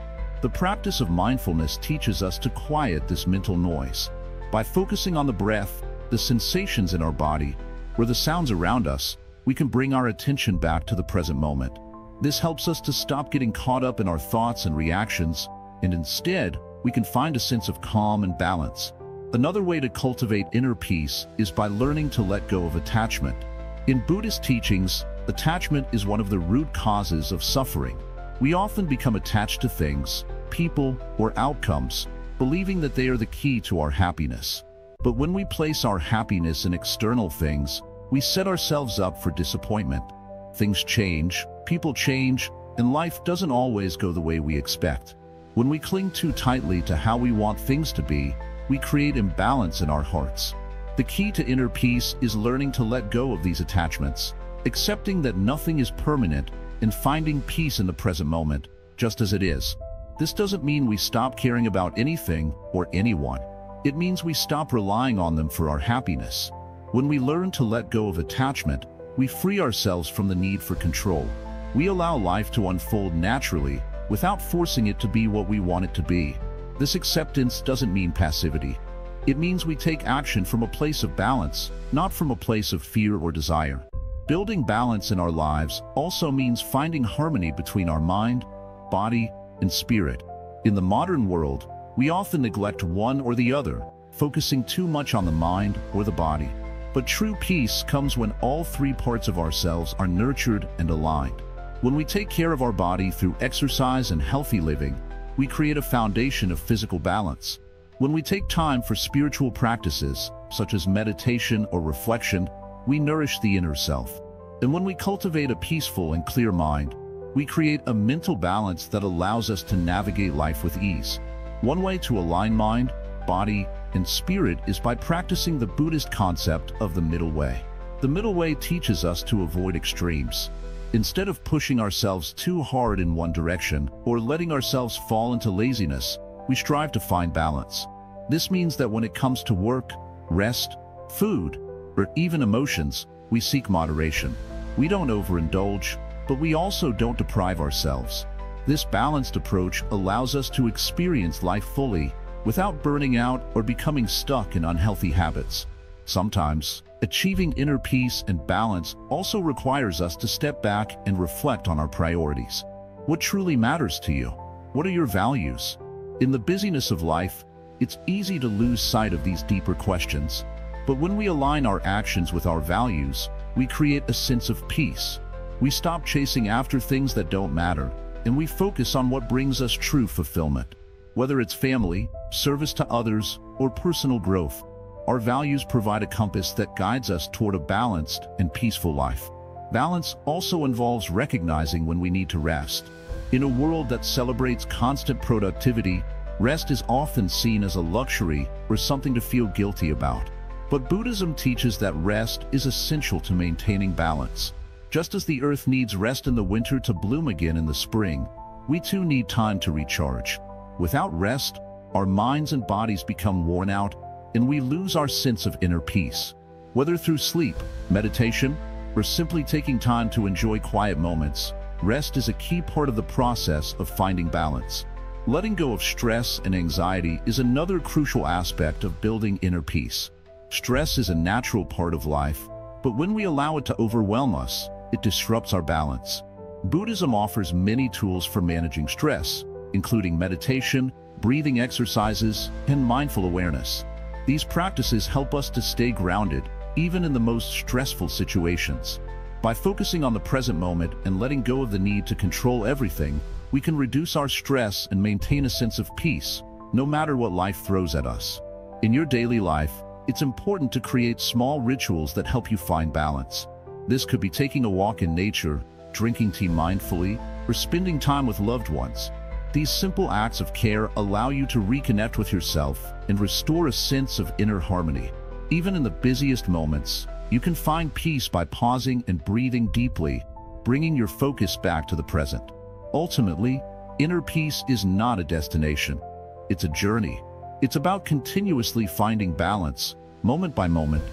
The practice of mindfulness teaches us to quiet this mental noise. By focusing on the breath, the sensations in our body, or the sounds around us, we can bring our attention back to the present moment. This helps us to stop getting caught up in our thoughts and reactions, and instead, we can find a sense of calm and balance. Another way to cultivate inner peace is by learning to let go of attachment. In Buddhist teachings, attachment is one of the root causes of suffering. We often become attached to things, people, or outcomes, believing that they are the key to our happiness. But when we place our happiness in external things, we set ourselves up for disappointment. Things change, people change, and life doesn't always go the way we expect. When we cling too tightly to how we want things to be, we create imbalance in our hearts. The key to inner peace is learning to let go of these attachments, accepting that nothing is permanent, and finding peace in the present moment, just as it is. This doesn't mean we stop caring about anything or anyone. It means we stop relying on them for our happiness. When we learn to let go of attachment, we free ourselves from the need for control. We allow life to unfold naturally, without forcing it to be what we want it to be. This acceptance doesn't mean passivity. It means we take action from a place of balance, not from a place of fear or desire. Building balance in our lives also means finding harmony between our mind, body, and spirit. In the modern world, we often neglect one or the other, focusing too much on the mind or the body. But true peace comes when all three parts of ourselves are nurtured and aligned. When we take care of our body through exercise and healthy living, we create a foundation of physical balance. When we take time for spiritual practices, such as meditation or reflection, we nourish the inner self. And when we cultivate a peaceful and clear mind, we create a mental balance that allows us to navigate life with ease. One way to align mind, body, and spirit is by practicing the Buddhist concept of the middle way. The middle way teaches us to avoid extremes. Instead of pushing ourselves too hard in one direction or letting ourselves fall into laziness, we strive to find balance. This means that when it comes to work, rest, food, or even emotions, we seek moderation. We don't overindulge, but we also don't deprive ourselves. This balanced approach allows us to experience life fully without burning out or becoming stuck in unhealthy habits. Sometimes, achieving inner peace and balance also requires us to step back and reflect on our priorities. What truly matters to you? What are your values? In the busyness of life, it's easy to lose sight of these deeper questions. But when we align our actions with our values, we create a sense of peace. We stop chasing after things that don't matter, and we focus on what brings us true fulfillment. Whether it's family, service to others, or personal growth, our values provide a compass that guides us toward a balanced and peaceful life. Balance also involves recognizing when we need to rest. In a world that celebrates constant productivity, rest is often seen as a luxury or something to feel guilty about. But Buddhism teaches that rest is essential to maintaining balance. Just as the earth needs rest in the winter to bloom again in the spring, we too need time to recharge. Without rest, our minds and bodies become worn out, and we lose our sense of inner peace. Whether through sleep, meditation, or simply taking time to enjoy quiet moments, rest is a key part of the process of finding balance. Letting go of stress and anxiety is another crucial aspect of building inner peace. Stress is a natural part of life, but when we allow it to overwhelm us, it disrupts our balance. Buddhism offers many tools for managing stress, including meditation, breathing exercises, and mindful awareness. These practices help us to stay grounded, even in the most stressful situations. By focusing on the present moment and letting go of the need to control everything, we can reduce our stress and maintain a sense of peace, no matter what life throws at us. In your daily life, it's important to create small rituals that help you find balance. This could be taking a walk in nature, drinking tea mindfully, or spending time with loved ones. These simple acts of care allow you to reconnect with yourself and restore a sense of inner harmony. Even in the busiest moments, you can find peace by pausing and breathing deeply, bringing your focus back to the present. Ultimately, inner peace is not a destination. It's a journey. It's about continuously finding balance, moment by moment.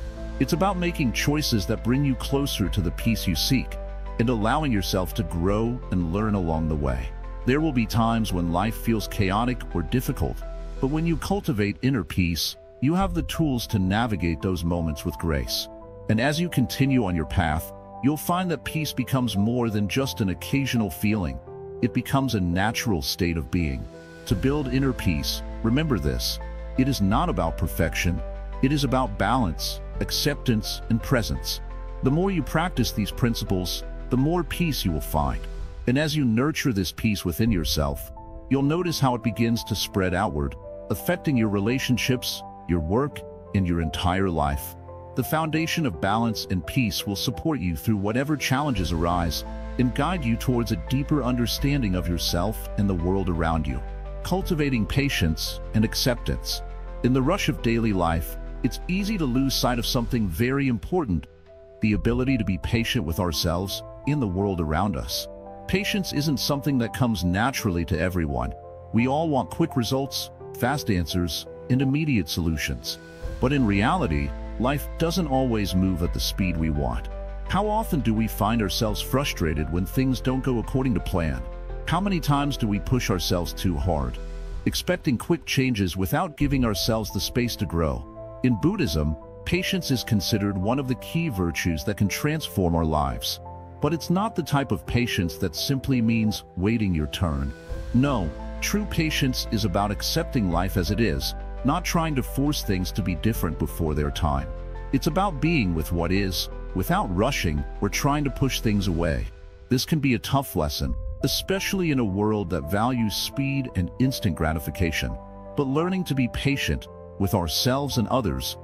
It's about making choices that bring you closer to the peace you seek, and allowing yourself to grow and learn along the way. There will be times when life feels chaotic or difficult, but when you cultivate inner peace, you have the tools to navigate those moments with grace. And as you continue on your path, you'll find that peace becomes more than just an occasional feeling. It becomes a natural state of being. To build inner peace, remember this: it is not about perfection. It is about balance, acceptance, and presence. The more you practice these principles, the more peace you will find. And as you nurture this peace within yourself, you'll notice how it begins to spread outward, affecting your relationships, your work, and your entire life. The foundation of balance and peace will support you through whatever challenges arise and guide you towards a deeper understanding of yourself and the world around you. Cultivating patience and acceptance. In the rush of daily life, it's easy to lose sight of something very important: the ability to be patient with ourselves and the world around us. Patience isn't something that comes naturally to everyone. We all want quick results, fast answers, and immediate solutions. But in reality, life doesn't always move at the speed we want. How often do we find ourselves frustrated when things don't go according to plan? How many times do we push ourselves too hard, expecting quick changes without giving ourselves the space to grow? In Buddhism, patience is considered one of the key virtues that can transform our lives. But it's not the type of patience that simply means waiting your turn. No, true patience is about accepting life as it is, not trying to force things to be different before their time. It's about being with what is, without rushing or trying to push things away. This can be a tough lesson, especially in a world that values speed and instant gratification. But learning to be patient with ourselves and others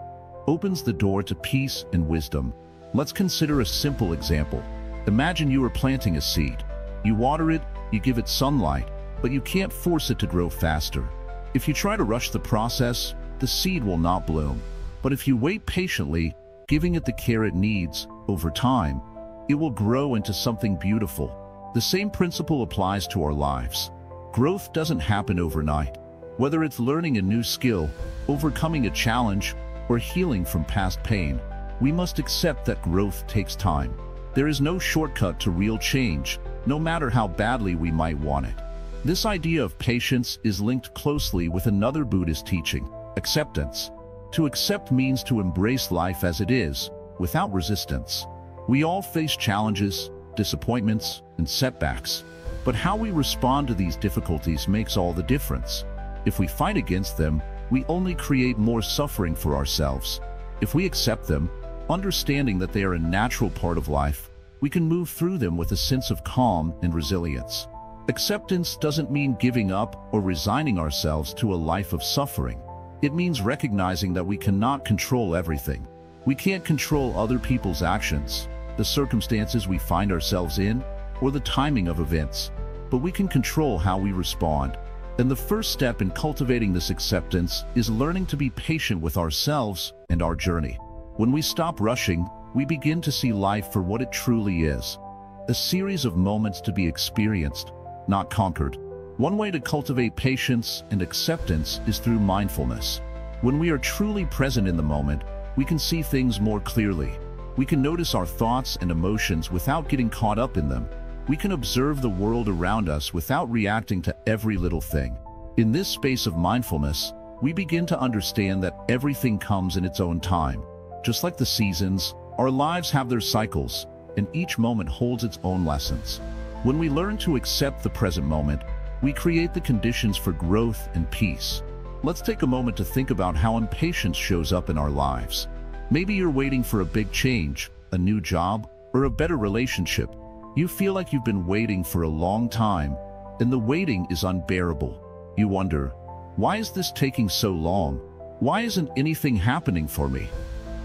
opens the door to peace and wisdom. Let's consider a simple example. Imagine you are planting a seed. You water it, you give it sunlight, but you can't force it to grow faster. If you try to rush the process, the seed will not bloom. But if you wait patiently, giving it the care it needs, over time, it will grow into something beautiful. The same principle applies to our lives. Growth doesn't happen overnight. Whether it's learning a new skill, overcoming a challenge, or healing from past pain, we must accept that growth takes time. There is no shortcut to real change, no matter how badly we might want it. This idea of patience is linked closely with another Buddhist teaching: acceptance. To accept means to embrace life as it is, without resistance. We all face challenges, disappointments, and setbacks. But how we respond to these difficulties makes all the difference. If we fight against them, we only create more suffering for ourselves. If we accept them, understanding that they are a natural part of life, we can move through them with a sense of calm and resilience. Acceptance doesn't mean giving up or resigning ourselves to a life of suffering. It means recognizing that we cannot control everything. We can't control other people's actions, the circumstances we find ourselves in, or the timing of events. But we can control how we respond. And the first step in cultivating this acceptance is learning to be patient with ourselves and our journey. When we stop rushing, we begin to see life for what it truly is. A series of moments to be experienced, not conquered. One way to cultivate patience and acceptance is through mindfulness. When we are truly present in the moment, we can see things more clearly. We can notice our thoughts and emotions without getting caught up in them. We can observe the world around us without reacting to every little thing. In this space of mindfulness, we begin to understand that everything comes in its own time. Just like the seasons, our lives have their cycles, and each moment holds its own lessons. When we learn to accept the present moment, we create the conditions for growth and peace. Let's take a moment to think about how impatience shows up in our lives. Maybe you're waiting for a big change, a new job, or a better relationship. You feel like you've been waiting for a long time, and the waiting is unbearable. You wonder, why is this taking so long? Why isn't anything happening for me?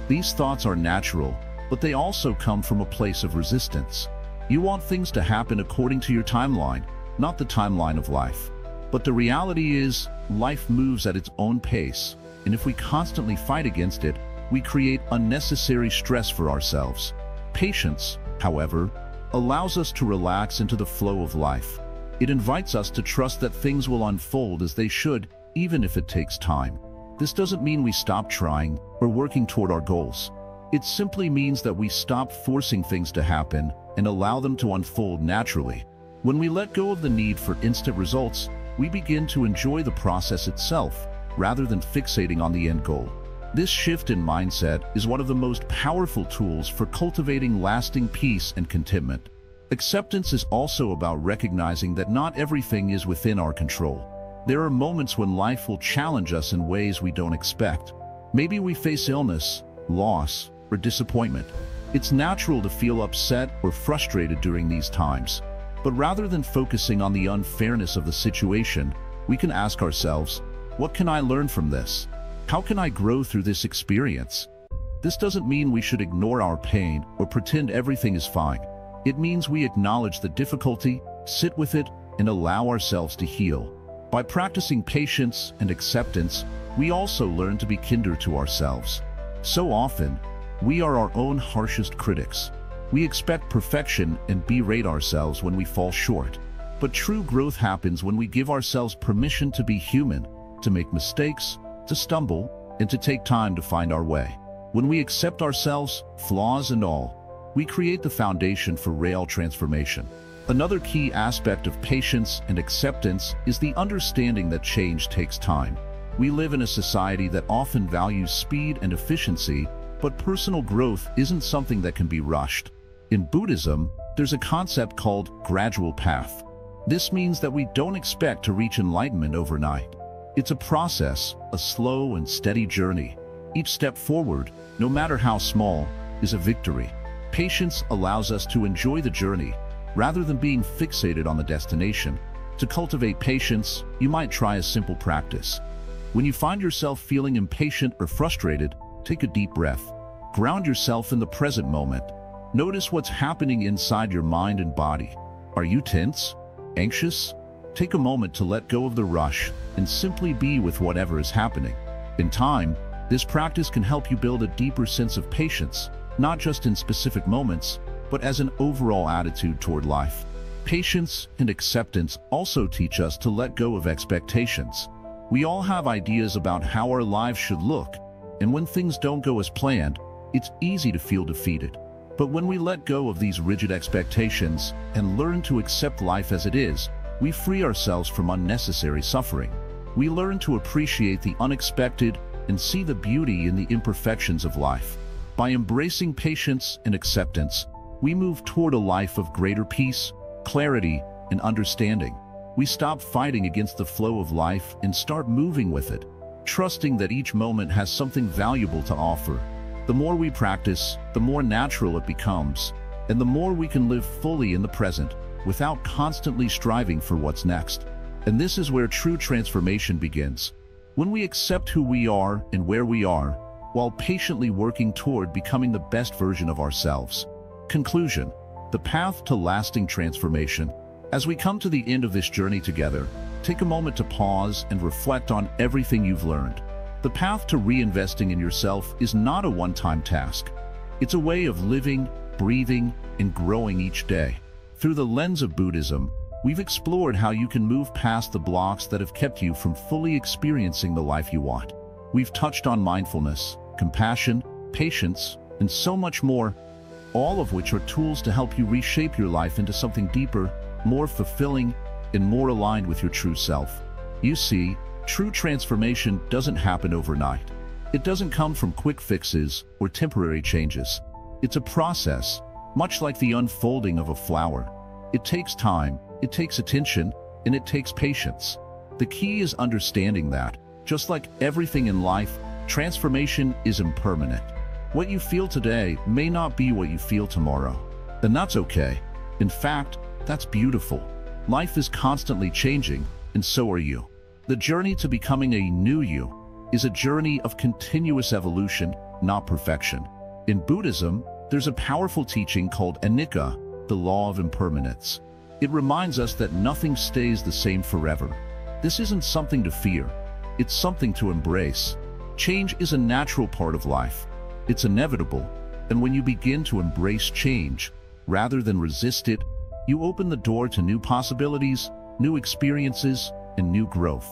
These thoughts are natural, but they also come from a place of resistance. You want things to happen according to your timeline, not the timeline of life. But the reality is, life moves at its own pace, and if we constantly fight against it, we create unnecessary stress for ourselves. Patience, however, allows us to relax into the flow of life. It invites us to trust that things will unfold as they should, even if it takes time. This doesn't mean we stop trying or working toward our goals. It simply means that we stop forcing things to happen and allow them to unfold naturally. When we let go of the need for instant results, we begin to enjoy the process itself, rather than fixating on the end goal. This shift in mindset is one of the most powerful tools for cultivating lasting peace and contentment. Acceptance is also about recognizing that not everything is within our control. There are moments when life will challenge us in ways we don't expect. Maybe we face illness, loss, or disappointment. It's natural to feel upset or frustrated during these times. But rather than focusing on the unfairness of the situation, we can ask ourselves, what can I learn from this? How can I grow through this experience? This doesn't mean we should ignore our pain or pretend everything is fine. It means we acknowledge the difficulty, sit with it, and allow ourselves to heal. By practicing patience and acceptance, we also learn to be kinder to ourselves. So often, we are our own harshest critics. We expect perfection and berate ourselves when we fall short. But true growth happens when we give ourselves permission to be human, to make mistakes, to stumble, and to take time to find our way. When we accept ourselves, flaws and all, we create the foundation for real transformation. Another key aspect of patience and acceptance is the understanding that change takes time. We live in a society that often values speed and efficiency, but personal growth isn't something that can be rushed. In Buddhism, there's a concept called gradual path. This means that we don't expect to reach enlightenment overnight. It's a process, a slow and steady journey. Each step forward, no matter how small, is a victory. Patience allows us to enjoy the journey, rather than being fixated on the destination. To cultivate patience, you might try a simple practice. When you find yourself feeling impatient or frustrated, take a deep breath. Ground yourself in the present moment. Notice what's happening inside your mind and body. Are you tense? Anxious? Take a moment to let go of the rush and simply be with whatever is happening. In time, this practice can help you build a deeper sense of patience, not just in specific moments, but as an overall attitude toward life. Patience and acceptance also teach us to let go of expectations. We all have ideas about how our lives should look, and when things don't go as planned, it's easy to feel defeated. But when we let go of these rigid expectations and learn to accept life as it is, we free ourselves from unnecessary suffering. We learn to appreciate the unexpected and see the beauty in the imperfections of life. By embracing patience and acceptance, we move toward a life of greater peace, clarity, and understanding. We stop fighting against the flow of life and start moving with it, trusting that each moment has something valuable to offer. The more we practice, the more natural it becomes, and the more we can live fully in the present, without constantly striving for what's next. And this is where true transformation begins. When we accept who we are and where we are, while patiently working toward becoming the best version of ourselves. Conclusion: the path to lasting transformation. As we come to the end of this journey together, take a moment to pause and reflect on everything you've learned. The path to reinvesting in yourself is not a one-time task. It's a way of living, breathing, and growing each day. Through the lens of Buddhism, we've explored how you can move past the blocks that have kept you from fully experiencing the life you want. We've touched on mindfulness, compassion, patience, and so much more, all of which are tools to help you reshape your life into something deeper, more fulfilling, and more aligned with your true self. You see, true transformation doesn't happen overnight. It doesn't come from quick fixes or temporary changes. It's a process, much like the unfolding of a flower. It takes time, it takes attention, and it takes patience. The key is understanding that, just like everything in life, transformation is impermanent. What you feel today may not be what you feel tomorrow, and that's okay. In fact, that's beautiful. Life is constantly changing, and so are you. The journey to becoming a new you is a journey of continuous evolution, not perfection. In Buddhism, there's a powerful teaching called anicca, the law of impermanence. It reminds us that nothing stays the same forever. This isn't something to fear. It's something to embrace. Change is a natural part of life. It's inevitable, and when you begin to embrace change, rather than resist it, you open the door to new possibilities, new experiences, and new growth.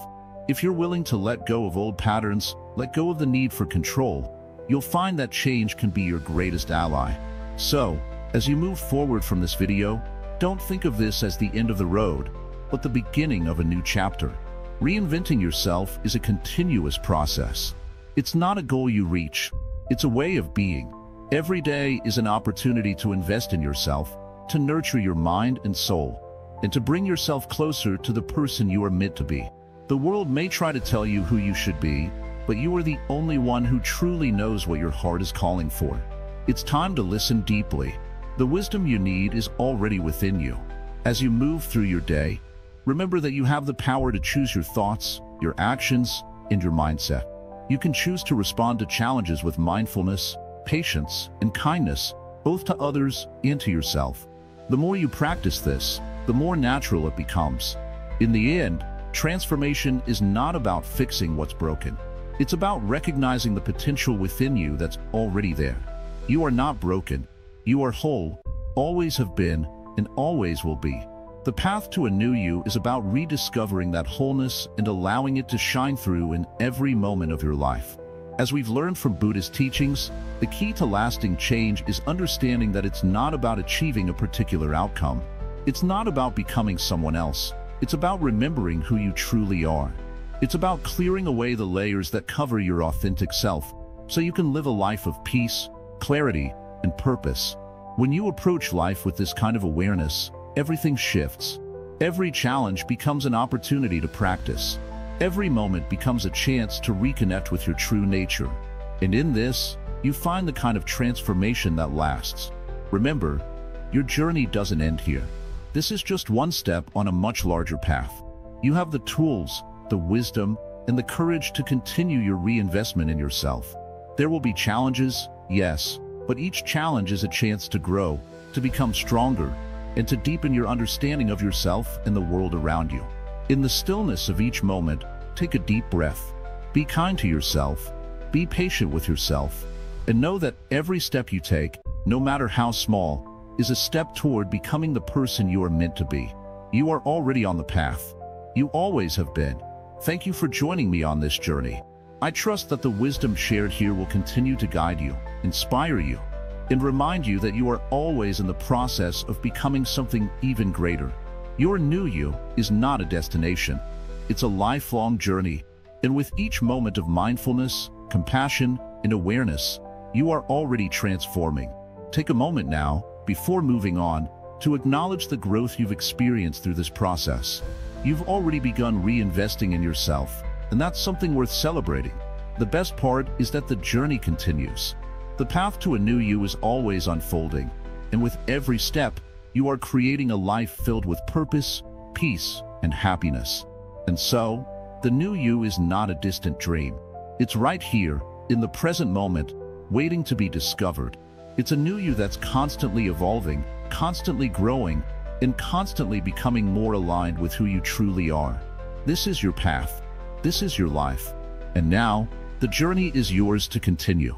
If you're willing to let go of old patterns, let go of the need for control, you'll find that change can be your greatest ally. So, as you move forward from this video, don't think of this as the end of the road, but the beginning of a new chapter. Reinventing yourself is a continuous process. It's not a goal you reach, it's a way of being. Every day is an opportunity to invest in yourself, to nurture your mind and soul, and to bring yourself closer to the person you are meant to be. The world may try to tell you who you should be, but you are the only one who truly knows what your heart is calling for. It's time to listen deeply. The wisdom you need is already within you. As you move through your day, remember that you have the power to choose your thoughts, your actions, and your mindset. You can choose to respond to challenges with mindfulness, patience, and kindness, both to others and to yourself. The more you practice this, the more natural it becomes. In the end, transformation is not about fixing what's broken. It's about recognizing the potential within you that's already there. You are not broken. You are whole, always have been, and always will be. The path to a new you is about rediscovering that wholeness and allowing it to shine through in every moment of your life. As we've learned from Buddhist teachings, the key to lasting change is understanding that it's not about achieving a particular outcome. It's not about becoming someone else. It's about remembering who you truly are. It's about clearing away the layers that cover your authentic self, so you can live a life of peace, clarity, and purpose. When you approach life with this kind of awareness, everything shifts. Every challenge becomes an opportunity to practice. Every moment becomes a chance to reconnect with your true nature. And in this, you find the kind of transformation that lasts. Remember, your journey doesn't end here. This is just one step on a much larger path. You have the tools, the wisdom, and the courage to continue your reinvestment in yourself. There will be challenges, yes, but each challenge is a chance to grow, to become stronger, and to deepen your understanding of yourself and the world around you. In the stillness of each moment, take a deep breath. Be kind to yourself, be patient with yourself, and know that every step you take, no matter how small, is a step toward becoming the person you are meant to be. You are already on the path. You always have been. Thank you for joining me on this journey. I trust that the wisdom shared here will continue to guide you, inspire you, and remind you that you are always in the process of becoming something even greater. Your new you is not a destination. It's a lifelong journey, and with each moment of mindfulness, compassion, and awareness, you are already transforming. Take a moment now, before moving on, to acknowledge the growth you've experienced through this process. You've already begun reinvesting in yourself, and that's something worth celebrating. The best part is that the journey continues. The path to a new you is always unfolding, and with every step, you are creating a life filled with purpose, peace, and happiness. And so, the new you is not a distant dream. It's right here, in the present moment, waiting to be discovered. It's a new you that's constantly evolving, constantly growing, and constantly becoming more aligned with who you truly are. This is your path. This is your life. And now, the journey is yours to continue.